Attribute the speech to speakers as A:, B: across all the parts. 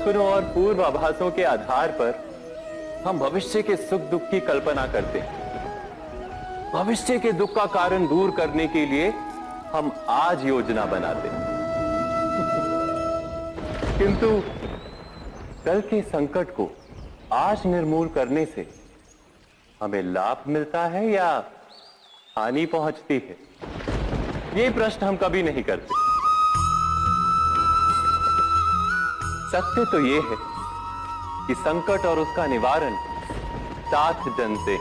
A: सपनों और पूर्वाभासों के आधार पर हम भविष्य के सुख दुख की कल्पना करते हैं। भविष्य के दुख का कारण दूर करने के लिए हम आज योजना बनाते हैं। किंतु कल के संकट को आज निर्मूल करने से हमें लाभ मिलता है या हानि पहुंचती है, ये प्रश्न हम कभी नहीं करते। सत्य तो यह है कि संकट और उसका निवारण साथ जन से,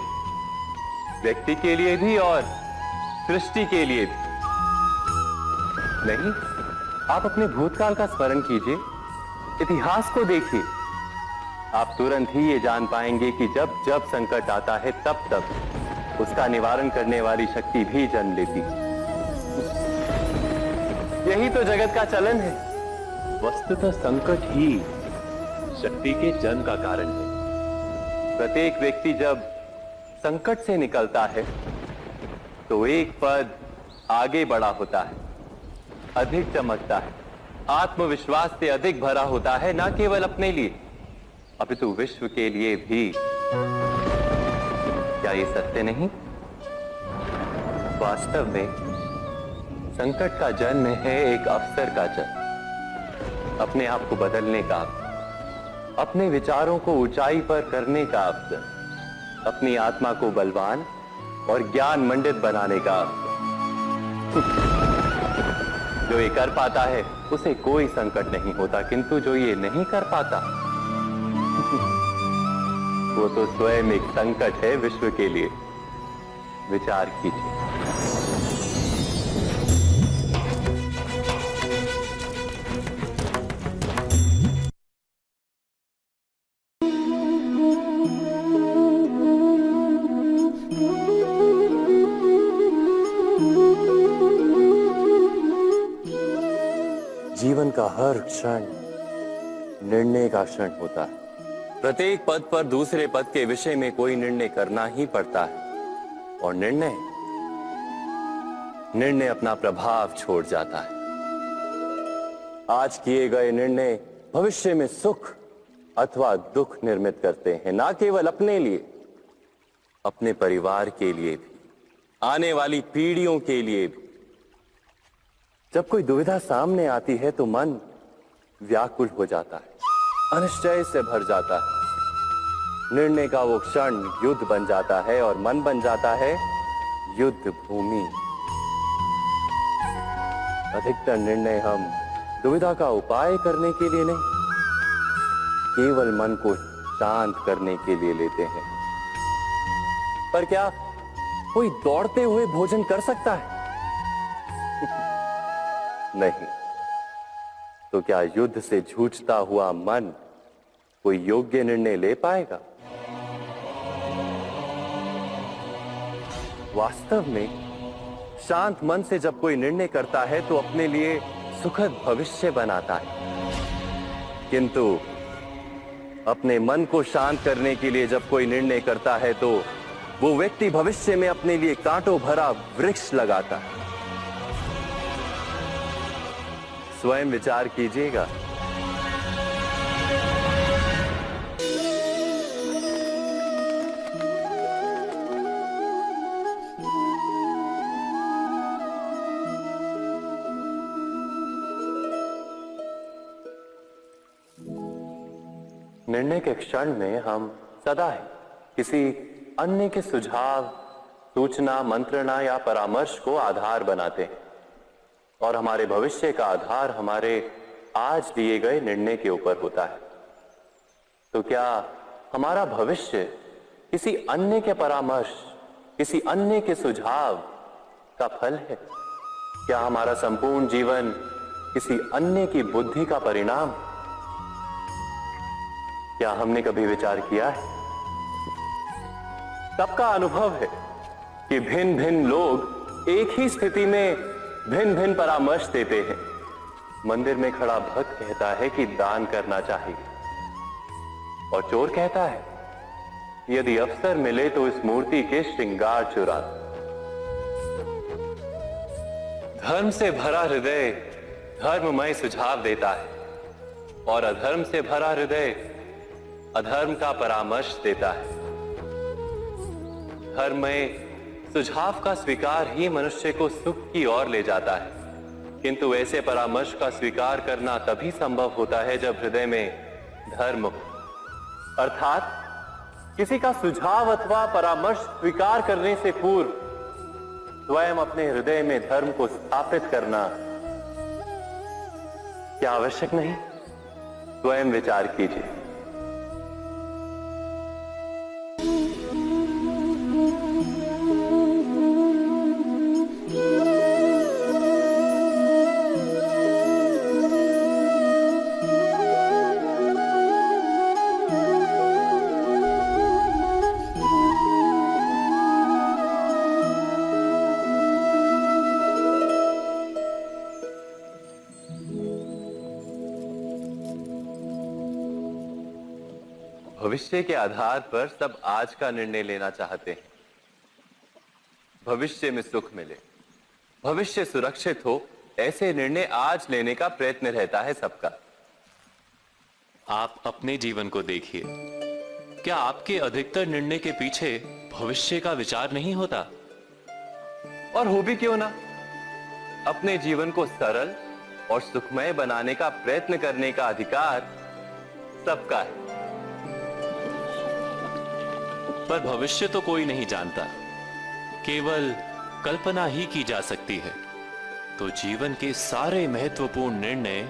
A: व्यक्ति के लिए भी और सृष्टि के लिए भी। नहीं, आप अपने भूतकाल का स्मरण कीजिए, इतिहास को देखिए। आप तुरंत ही ये जान पाएंगे कि जब जब संकट आता है तब तब उसका निवारण करने वाली शक्ति भी जन्म लेती है। यही तो जगत का चलन है। वस्तुतः संकट ही शक्ति के जन्म का कारण है। प्रत्येक व्यक्ति जब संकट से निकलता है तो एक पद आगे बढ़ा होता है, अधिक चमकता है, आत्मविश्वास से अधिक भरा होता है, न केवल अपने लिए अपितु विश्व के लिए भी। क्या ये सत्य नहीं? वास्तव में संकट का जन्म है एक अवसर का जन्म, अपने आप को बदलने का, अपने विचारों को ऊंचाई पर करने का अवसर, अपनी आत्मा को बलवान और ज्ञान मंडित बनाने का अवसर। जो ये कर पाता है उसे कोई संकट नहीं होता, किंतु जो ये नहीं कर पाता वो तो स्वयं एक संकट है विश्व के लिए। विचार कीजिए। जीवन का हर क्षण निर्णय का क्षण होता है। प्रत्येक पद पर दूसरे पद के विषय में कोई निर्णय करना ही पड़ता है और निर्णय अपना प्रभाव छोड़ जाता है। आज किए गए निर्णय भविष्य में सुख अथवा दुख निर्मित करते हैं, ना केवल अपने लिए, अपने परिवार के लिए भी, आने वाली पीढ़ियों के लिए भी। जब कोई दुविधा सामने आती है तो मन व्याकुल हो जाता है, अनिश्चय से भर जाता है। निर्णय का वो क्षण युद्ध बन जाता है और मन बन जाता है युद्ध भूमि। अधिकतर निर्णय हम दुविधा का उपाय करने के लिए नहीं, केवल मन को शांत करने के लिए लेते हैं। पर क्या कोई दौड़ते हुए भोजन कर सकता है? नहीं। तो क्या युद्ध से जूझता हुआ मन कोई योग्य निर्णय ले पाएगा? वास्तव में शांत मन से जब कोई निर्णय करता है तो अपने लिए सुखद भविष्य बनाता है। किंतु अपने मन को शांत करने के लिए जब कोई निर्णय करता है तो वो व्यक्ति भविष्य में अपने लिए कांटों भरा वृक्ष लगाता है। स्वयं विचार कीजिएगा। निर्णय के क्षण में हम सदा ही किसी अन्य के सुझाव, सूचना, मंत्रणा या परामर्श को आधार बनाते हैं और हमारे भविष्य का आधार हमारे आज लिए गए निर्णय के ऊपर होता है। तो क्या हमारा भविष्य किसी अन्य के परामर्श, किसी अन्य के सुझाव का फल है? क्या हमारा संपूर्ण जीवन किसी अन्य की बुद्धि का परिणाम? क्या हमने कभी विचार किया है? सबका अनुभव है कि भिन्न भिन्न लोग एक ही स्थिति में भिन्न भिन्न परामर्श देते हैं। मंदिर में खड़ा भक्त कहता है कि दान करना चाहिए और चोर कहता है यदि अवसर मिले तो इस मूर्ति के श्रृंगार चुरा। धर्म से भरा हृदय धर्ममय सुझाव देता है, और अधर्म से भरा हृदय अधर्म का परामर्श देता है। धर्म में सुझाव का स्वीकार ही मनुष्य को सुख की ओर ले जाता है, किंतु ऐसे परामर्श का स्वीकार करना तभी संभव होता है जब हृदय में धर्म हो। अर्थात किसी का सुझाव अथवा परामर्श स्वीकार करने से पूर्व स्वयं अपने हृदय में धर्म को स्थापित करना क्या आवश्यक नहीं? स्वयं विचार कीजिए। भविष्य के आधार पर सब आज का निर्णय लेना चाहते हैं। भविष्य में सुख मिले, भविष्य सुरक्षित हो, ऐसे निर्णय आज लेने का प्रयत्न रहता है सबका।
B: आप अपने जीवन को देखिए, क्या आपके अधिकतर निर्णय के पीछे भविष्य का विचार नहीं होता?
A: और हो भी क्यों ना, अपने जीवन को सरल और सुखमय बनाने का प्रयत्न करने का अधिकार सबका है।
B: पर भविष्य तो कोई नहीं जानता, केवल कल्पना ही की जा सकती है। तो जीवन के सारे महत्वपूर्ण निर्णय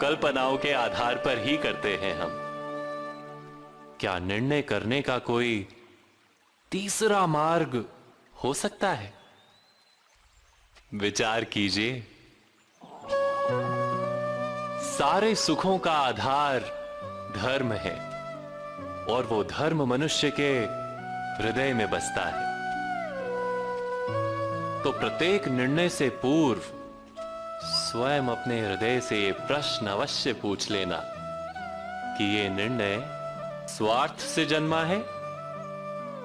B: कल्पनाओं के आधार पर ही करते हैं हम। क्या निर्णय करने का कोई तीसरा मार्ग हो सकता है? विचार कीजिए। सारे सुखों का आधार धर्म है और वो धर्म मनुष्य के हृदय में बसता है। तो प्रत्येक निर्णय से पूर्व स्वयं अपने हृदय से ये प्रश्न अवश्य पूछ लेना कि ये निर्णय स्वार्थ से जन्मा है